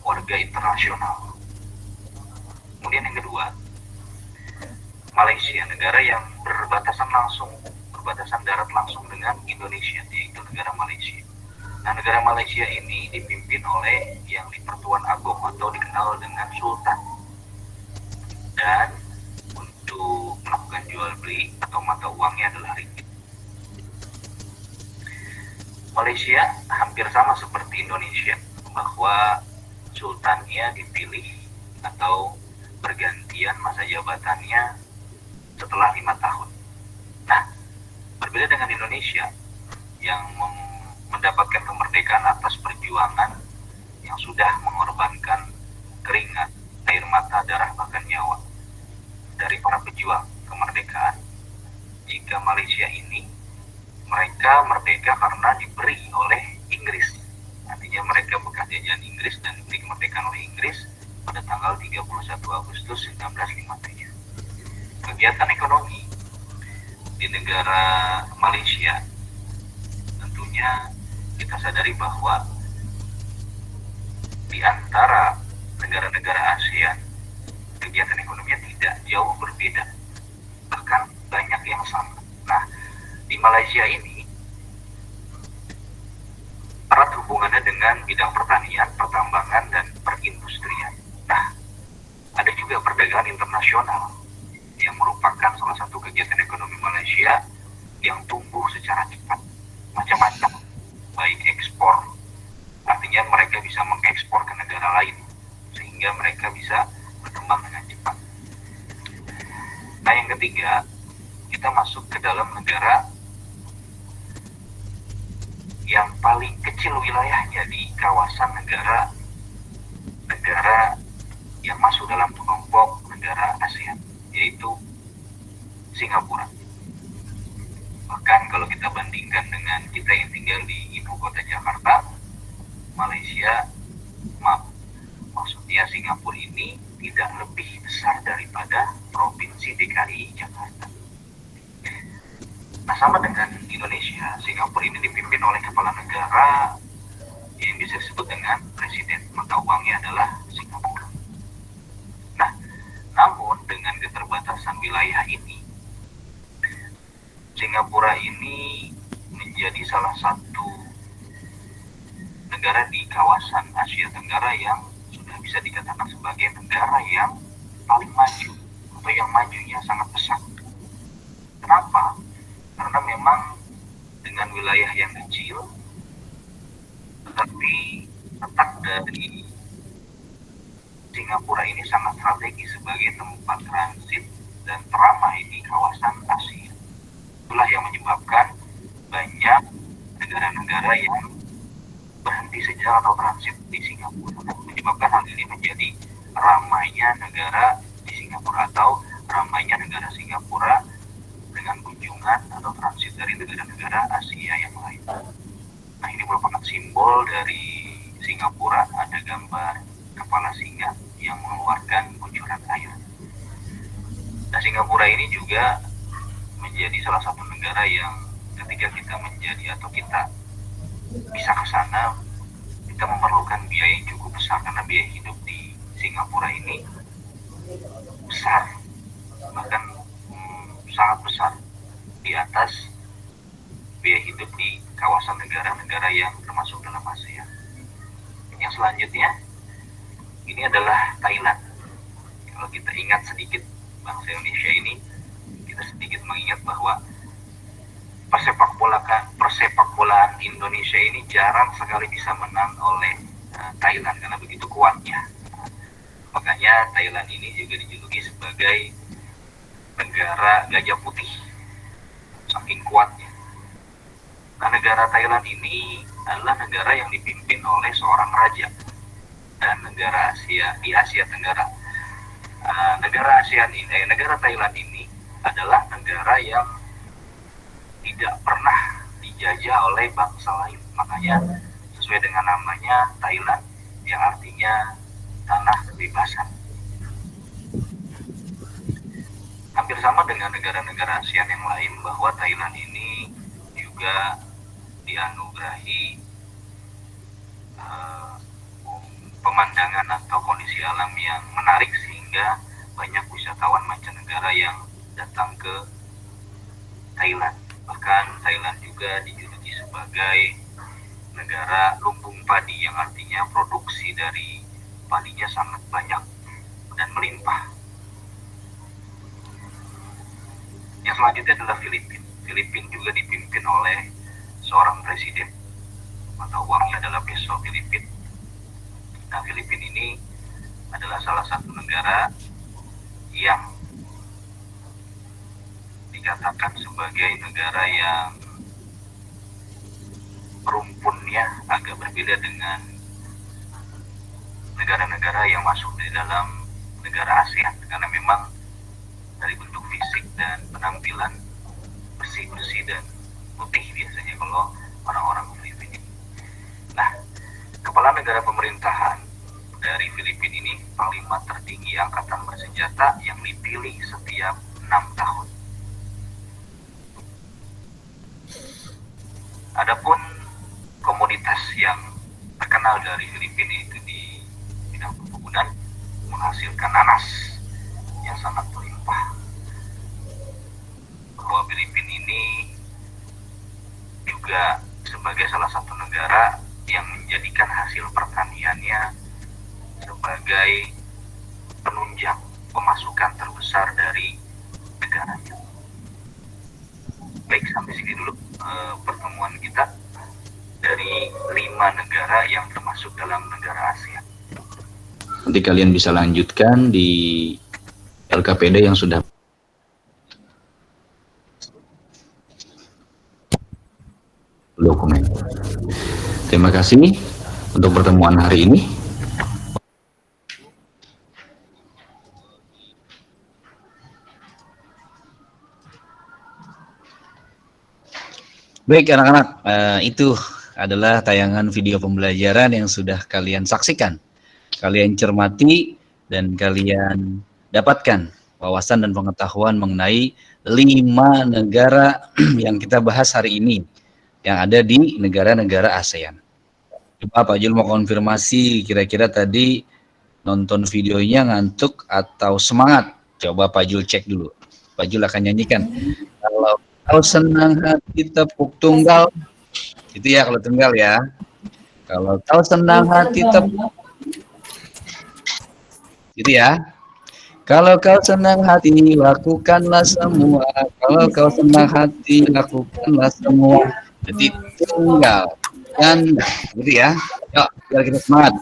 [SPEAKER 1] warga internasional. Kemudian yang kedua, Malaysia, negara yang berbatasan darat langsung dengan Indonesia, yaitu negara Malaysia. Nah, negara Malaysia ini dipimpin oleh yang di Pertuan Agong atau dikenal dengan Sultan. Dan untuk melakukan jual beli atau mata uangnya adalah ringgit. Malaysia hampir sama seperti Indonesia, bahwa sultannya dipilih atau pergantian masa jabatannya setelah 5 tahun. Nah, berbeda dengan Indonesia yang mendapatkan kemerdekaan atas perjuangan yang sudah mengorbankan keringat, air mata, darah, bahkan nyawa dari para pejuang kemerdekaan. Jika Malaysia ini, mereka merdeka karena diberi oleh Inggris. Artinya mereka bekas jajahan Inggris dan diberi kemerdekaan oleh Inggris pada tanggal 31 Agustus 1957. Kegiatan ekonomi di negara Malaysia tentunya kita sadari bahwa di antara negara-negara ASEAN kegiatan ekonominya tidak jauh berbeda, bahkan banyak yang sama. Nah, di Malaysia ini erat hubungannya dengan bidang pertanian, pertambangan, dan perindustrian. Nah, ada juga perdagangan internasional yang merupakan salah satu kegiatan ekonomi Malaysia yang tumbuh secara cepat, macam-macam, baik ekspor, artinya mereka bisa mengekspor ke negara lain sehingga mereka bisa berkembang dengan cepat. Nah, yang ketiga, kita masuk ke dalam negara yang paling kecil wilayahnya di kawasan negara yang masuk dalam kelompok negara ASEAN, yaitu Singapura. Bahkan kalau kita bandingkan dengan kita yang tinggal di ibu kota Jakarta, maksudnya Singapura ini
[SPEAKER 3] besar daripada Provinsi DKI Jakarta. Nah, sama dengan Indonesia, Singapura ini dipimpin oleh kepala negara yang bisa disebut dengan presiden, mata uangnya adalah Singapura. Nah, namun dengan keterbatasan wilayah ini, Singapura ini menjadi salah satu negara di kawasan Asia Tenggara yang sudah bisa dikatakan sebagai negara yang paling maju atau yang majunya sangat pesat. Kenapa? Karena memang dengan wilayah yang kecil, tetapi letak dari Singapura ini sangat strategis sebagai tempat transit dan teramai di kawasan Asia. Itulah yang menyebabkan banyak negara-negara yang berhenti sejarah atau transit di Singapura, menyebabkan hal ini menjadi ramainya negara di Singapura atau ramainya negara Singapura dengan kunjungan atau transit dari negara-negara Asia yang lain. Nah, ini merupakan simbol dari Singapura, ada gambar kepala singa yang mengeluarkan kucuran air. Nah, Singapura ini juga menjadi salah satu negara yang ketika kita menjadi atau kita bisa ke sana, kita memerlukan biaya yang cukup besar karena biaya hidup di Singapura ini besar, bahkan sangat besar di atas biaya hidup di kawasan negara-negara yang termasuk dalam Asia. Yang selanjutnya, ini adalah Thailand. Kalau kita ingat sedikit bangsa Indonesia ini, kita sedikit mengingat bahwa persepak bolaan Indonesia ini jarang sekali bisa menang oleh Thailand karena begitu kuatnya. Makanya Thailand ini juga dijuluki sebagai negara gajah putih, saking kuatnya. Nah, negara Thailand ini adalah negara yang dipimpin oleh seorang raja dan negara Asia di Asia Tenggara. Negara Thailand ini adalah negara yang tidak pernah dijajah oleh bangsa lain. Makanya sesuai dengan namanya Thailand, yang artinya tanah kebebasan. Hampir sama dengan negara-negara ASEAN yang lain, bahwa Thailand ini juga dianugerahi pemandangan atau kondisi alam yang menarik sehingga banyak wisatawan mancanegara yang datang ke Thailand. Bahkan Thailand juga dijuluki sebagai negara lumbung padi, yang artinya produksi dari padinya sangat banyak dan melimpah. Yang selanjutnya adalah Filipina. Filipina juga dipimpin oleh seorang presiden, mata uangnya adalah peso Filipina. Nah, Filipina ini adalah salah satu negara yang dikatakan sebagai negara yang rumpunnya agak berbeda dengan negara-negara yang masuk di dalam negara ASEAN, karena memang dari bentuk fisik dan penampilan bersih-bersih dan putih biasanya kalau orang-orang Filipina. Nah, kepala negara pemerintahan dari Filipina ini panglima tertinggi angkatan bersenjata yang dipilih setiap 6 tahun. Adapun komoditas yang terkenal dari Filipina itu di bidang perkebunan, menghasilkan nanas yang sangat melimpah. Bahwa Filipina ini juga sebagai salah satu negara yang menjadikan hasil pertaniannya sebagai penunjang pemasukan terbesar dari negaranya. Baik, sampai sini dulu pertemuan kita dari 5 negara yang termasuk dalam negara ASEAN.
[SPEAKER 1] Nanti kalian bisa lanjutkan di LKPD yang sudah dokumen. Terima kasih untuk pertemuan hari ini. Baik anak-anak, itu adalah tayangan video pembelajaran yang sudah kalian saksikan, kalian cermati, dan kalian dapatkan wawasan dan pengetahuan mengenai 5 negara yang kita bahas hari ini, yang ada di negara-negara ASEAN. Coba Pak Jul mau konfirmasi, kira-kira tadi nonton videonya ngantuk atau semangat? Coba Pak Jul cek dulu. Pak Jul akan nyanyikan. Kalau kau senang hati tepuk tunggal, itu ya kalau tunggal ya. Kalau kau senang hati tepuk, gitu ya. Kalau kau senang hati, lakukanlah semua. Kalau kau senang hati, lakukanlah semua. Jadi tunggal ganda, gitu ya. Yuk, biar kita semangat.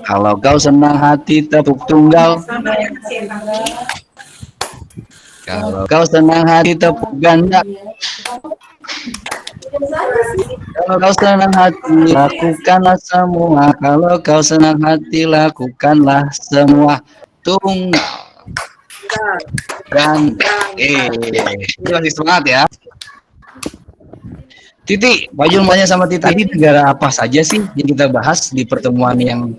[SPEAKER 1] Kalau kau senang hati, tepuk tunggal. Kalau kau senang hati, tepuk ganda. Kalau kau senang hati, lakukanlah semua. Kalau kau senang hati, lakukanlah semua. Tunggal ganda. Ini masih semangat ya. Titi, Pak Jul banyak sama Titi, tadi negara apa saja sih yang kita bahas di pertemuan yang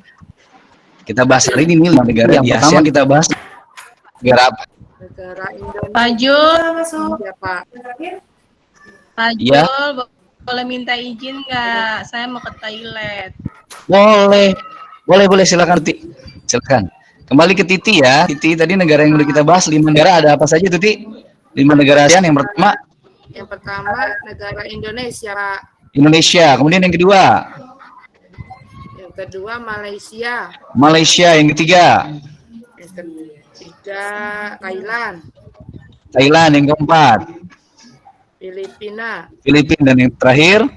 [SPEAKER 1] kita bahas hari ini? Nih, negara yang pertama kita bahas negara apa?
[SPEAKER 6] Negara Indonesia.
[SPEAKER 5] Pak Jul,
[SPEAKER 6] Ya, Pak.
[SPEAKER 5] Pak
[SPEAKER 1] Iya.
[SPEAKER 5] Jul, boleh minta izin nggak? Saya mau ke toilet.
[SPEAKER 1] Boleh, silakan Titi. Silakan. Kembali ke Titi ya. Titi, tadi negara yang udah kita bahas 5 negara ada apa saja Titi? 5 negara ASEAN. Yang pertama
[SPEAKER 6] Yang pertama negara Indonesia, Pak.
[SPEAKER 1] Indonesia, kemudian yang kedua
[SPEAKER 6] Yang kedua Malaysia.
[SPEAKER 1] Malaysia, yang ketiga
[SPEAKER 6] Yang ketiga Thailand,
[SPEAKER 1] yang keempat
[SPEAKER 6] Filipina,
[SPEAKER 1] dan yang terakhir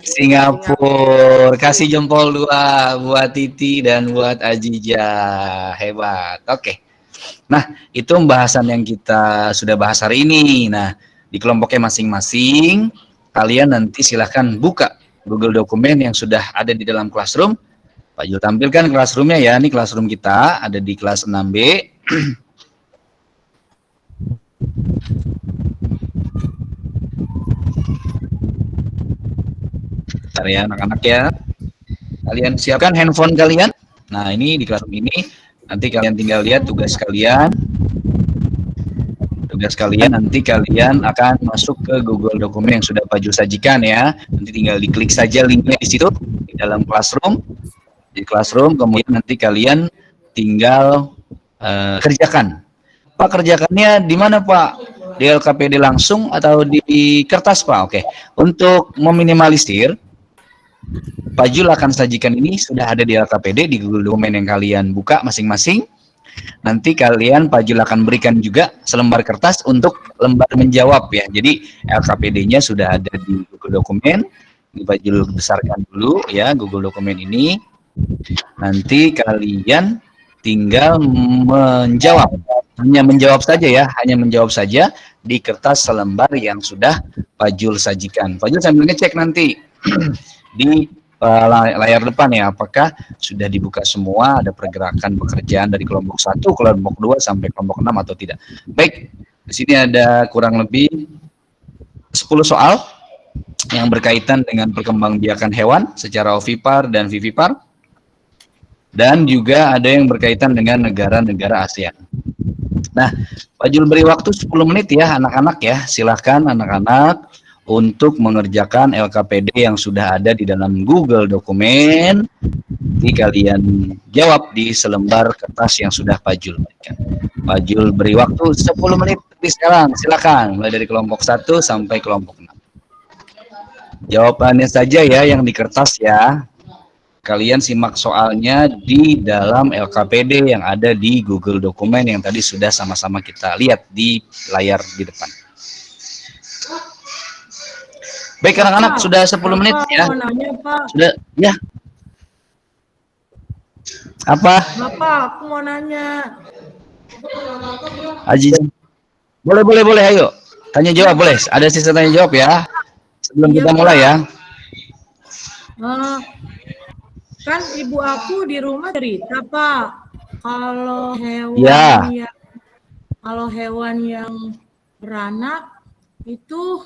[SPEAKER 1] Singapura. Kasih jempol 2 buat Titi dan buat Ajija. Hebat. Oke. Nah, itu pembahasan yang kita sudah bahas hari ini. Nah, di kelompoknya masing-masing, kalian nanti silahkan buka Google Dokumen yang sudah ada di dalam Classroom. Pak Jul tampilkan Classroom-nya ya. Ini Classroom kita ada di kelas 6B. Bentar ya anak-anak ya. Kalian siapkan handphone kalian. Nah, ini di Classroom ini. Nanti kalian tinggal lihat tugas kalian. Nanti kalian akan masuk ke Google Dokumen yang sudah Pak Jul sajikan ya. Nanti tinggal diklik saja linknya di situ di dalam Classroom. Di Classroom kemudian nanti kalian tinggal kerjakan. Pak, kerjakannya di mana Pak? Di LKPD langsung atau di kertas Pak? Oke. Untuk meminimalisir, Pak Jul akan sajikan ini sudah ada di LKPD di Google Dokumen yang kalian buka masing-masing. Nanti kalian Pak Jul akan berikan juga selembar kertas untuk lembar menjawab ya. Jadi LKPD-nya sudah ada di Google Dokumen. Ini Pak Jul besarkan dulu ya Google Dokumen ini. Nanti kalian tinggal menjawab. Hanya menjawab saja ya, di kertas selembar yang sudah Pak Jul sajikan. Pak Jul sambil ngecek nanti di layar depan ya, apakah sudah dibuka semua, ada pergerakan pekerjaan dari kelompok 1, kelompok 2 sampai kelompok 6 atau tidak. Baik, di sini ada kurang lebih 10 soal yang berkaitan dengan perkembangbiakan hewan secara ovipar dan vivipar. Dan juga ada yang berkaitan dengan negara-negara ASEAN. Nah, Pak Jul beri waktu 10 menit ya anak-anak ya. Silahkan anak-anak untuk mengerjakan LKPD yang sudah ada di dalam Google Dokumen. Jadi kalian jawab di selembar kertas yang sudah Pak Jul berikan. Pak Jul beri waktu 10 menit sekarang. Silakan mulai dari kelompok 1 sampai kelompok 6. Jawabannya saja ya yang di kertas ya. Kalian simak soalnya di dalam LKPD yang ada di Google Dokumen yang tadi sudah sama-sama kita lihat di layar di depan. Baik anak-anak, sudah 10 menit ya. Sudah ya. Apa?
[SPEAKER 7] Bapak, aku mau nanya.
[SPEAKER 1] Haji. Boleh, ayo. Tanya jawab boleh. Ada sisa tanya jawab ya. Sebelum kita mulai ya.
[SPEAKER 7] Kan ibu aku di rumah cerita, Pak, kalau hewan yang beranak itu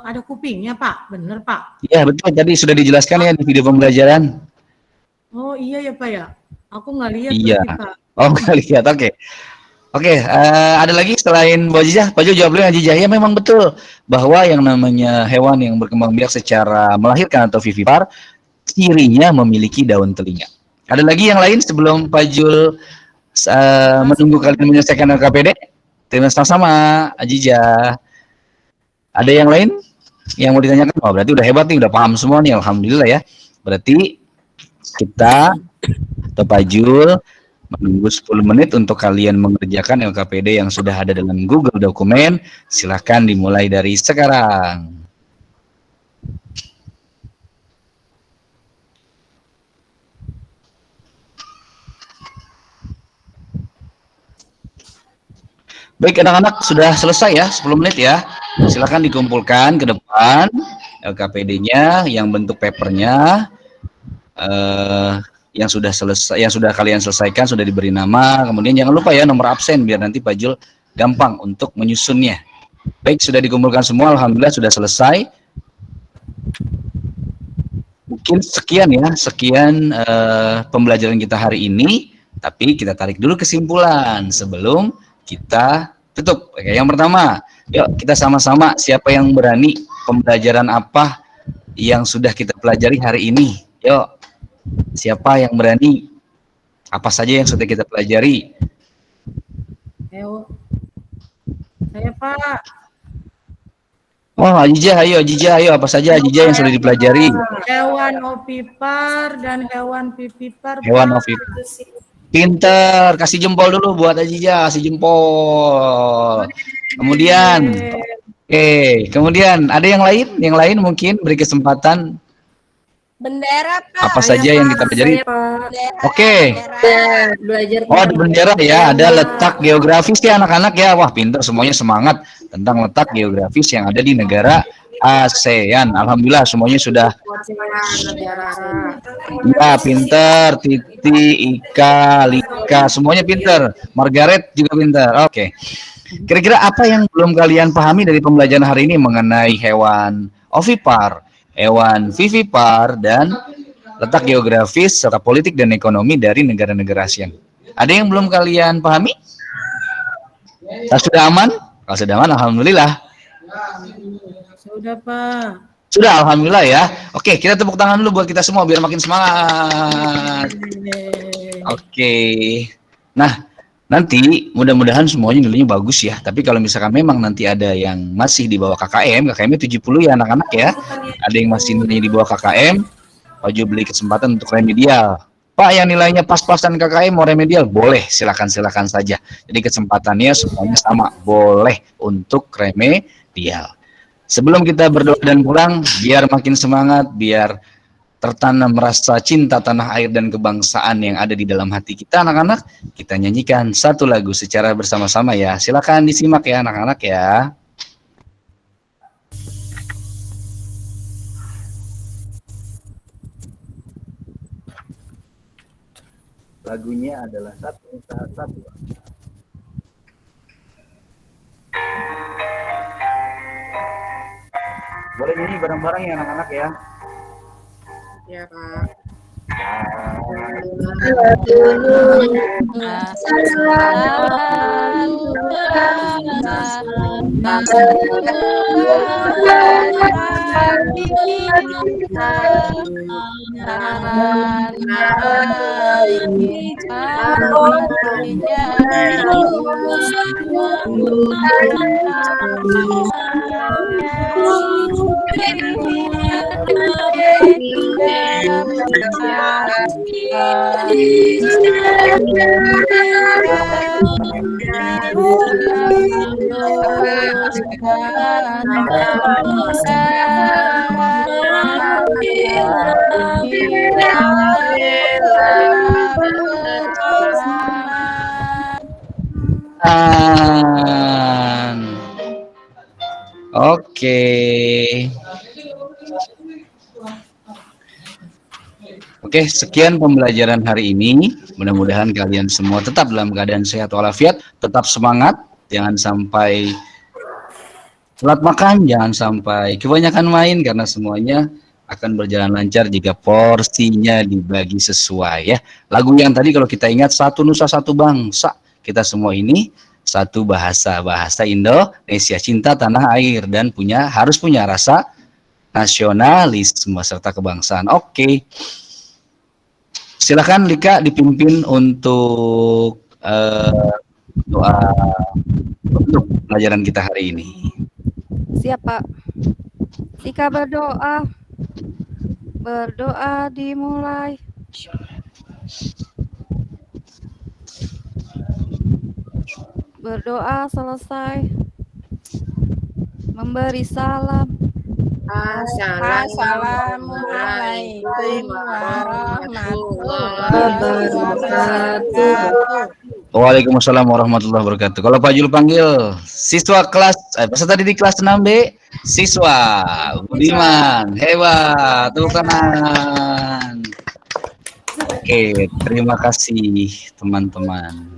[SPEAKER 7] ada kupingnya, Pak. Bener, Pak?
[SPEAKER 1] Iya, betul. Tadi sudah dijelaskan ya di video pembelajaran.
[SPEAKER 7] Oh iya ya, Pak ya. Aku nggak lihat
[SPEAKER 1] Iya.
[SPEAKER 7] berarti, Pak.
[SPEAKER 1] Oh, nggak lihat. Oke. Oke, ada lagi selain Bu Ajijah? Pak Jo jawab dulu Ajijah. Ya memang betul bahwa yang namanya hewan yang berkembang biak secara melahirkan atau vivipar, cirinya memiliki daun telinga. Ada lagi yang lain sebelum Pak Jul menunggu kalian menyelesaikan LKPD? Terima kasih sama Ajijah. Ada yang lain yang mau ditanyakan? Oh, berarti udah hebat nih, udah paham semua nih, alhamdulillah ya. Berarti kita atau Pak Jul menunggu 10 menit untuk kalian mengerjakan LKPD yang sudah ada dalam Google Dokumen. Silahkan dimulai dari sekarang. Baik anak-anak, sudah selesai ya 10 menit ya. Silahkan dikumpulkan ke depan LKPD-nya yang bentuk papernya. Yang sudah selesai, yang sudah kalian selesaikan sudah diberi nama. Kemudian jangan lupa ya nomor absen biar nanti Pak Jul gampang untuk menyusunnya. Baik, sudah dikumpulkan semua, alhamdulillah sudah selesai. Mungkin sekian ya, sekian pembelajaran kita hari ini. Tapi kita tarik dulu kesimpulan sebelum kita tutup. Oke, yang pertama, yuk kita sama-sama siapa yang berani pembelajaran apa yang sudah kita pelajari hari ini. Yuk. Siapa yang berani? Apa saja yang sudah kita pelajari?
[SPEAKER 7] Ayo. Saya, Pak.
[SPEAKER 1] Oh, Ajijah, ayo apa saja Ajijah yang sudah dipelajari?
[SPEAKER 7] Hewan ovipar dan hewan vivipar.
[SPEAKER 1] Hewan ovipar. Pinter, kasih jempol dulu buat Ajijah, kasih jempol. Kemudian, kemudian ada yang lain? Yang lain mungkin beri kesempatan.
[SPEAKER 5] Bendera, Pak.
[SPEAKER 1] Apa saja yang kita pelajari? Oke.
[SPEAKER 4] Belajar.
[SPEAKER 1] Oh, ada bendera ya, ada letak geografis ya anak-anak ya. Wah, pinter semuanya semangat tentang letak geografis yang ada di negara ASEAN. Alhamdulillah semuanya sudah. Ya, pinter. Titi, Ika, Lika, semuanya pinter. Margaret juga pinter. Oke. Kira-kira apa yang belum kalian pahami dari pembelajaran hari ini mengenai hewan ovipar, hewan vivipar, dan letak geografis serta politik dan ekonomi dari negara-negara ASEAN? Ada yang belum kalian pahami? Sudah aman? Kalau sudah aman, alhamdulillah.
[SPEAKER 7] Sudah, Pak.
[SPEAKER 1] Sudah, alhamdulillah ya. Oke, kita tepuk tangan dulu buat kita semua biar makin semangat. Oke. Nah, nanti mudah-mudahan semuanya nilainya bagus ya. Tapi kalau misalkan memang nanti ada yang masih di bawah KKM-nya 70 ya anak-anak ya. Ada yang masih nilainya di bawah KKM, Pak Jo beli kesempatan untuk remedial. Pak, yang nilainya pas-pasan KKM mau remedial? Boleh, silakan saja. Jadi kesempatannya semuanya sama, boleh untuk remedial. Sebelum kita berdoa dan pulang, biar makin semangat, biar tertanam rasa cinta tanah air dan kebangsaan yang ada di dalam hati kita anak-anak, kita nyanyikan satu lagu secara bersama-sama ya. Silakan disimak ya anak-anak ya. Lagunya adalah satu. Boleh nyanyi bareng-bareng ya anak-anak ya.
[SPEAKER 6] Ya, Pak.
[SPEAKER 1] Oke. Oke, sekian pembelajaran hari ini. Mudah-mudahan kalian semua tetap dalam keadaan sehat walafiat, tetap semangat, jangan sampai telat makan, jangan sampai kebanyakan main karena semuanya akan berjalan lancar jika porsinya dibagi sesuai ya. Lagu yang tadi kalau kita ingat, satu nusa satu bangsa. Kita semua ini satu bahasa Indonesia, cinta tanah air dan harus punya rasa nasionalisme serta kebangsaan. Oke. Silakan Lika dipimpin untuk doa untuk pelajaran kita hari ini.
[SPEAKER 2] Siap, Pak. Jika berdoa dimulai. Berdoa selesai. Memberi salam.
[SPEAKER 5] Assalamualaikum warahmatullahi
[SPEAKER 4] Wabarakatuh.
[SPEAKER 1] Waalaikumsalam warahmatullahi wabarakatuh. Kalau Pak Jul panggil siswa kelas, peserta didik kelas 6B, siswa Budiman, hebat, tepuk tangan. Oke, terima kasih teman-teman.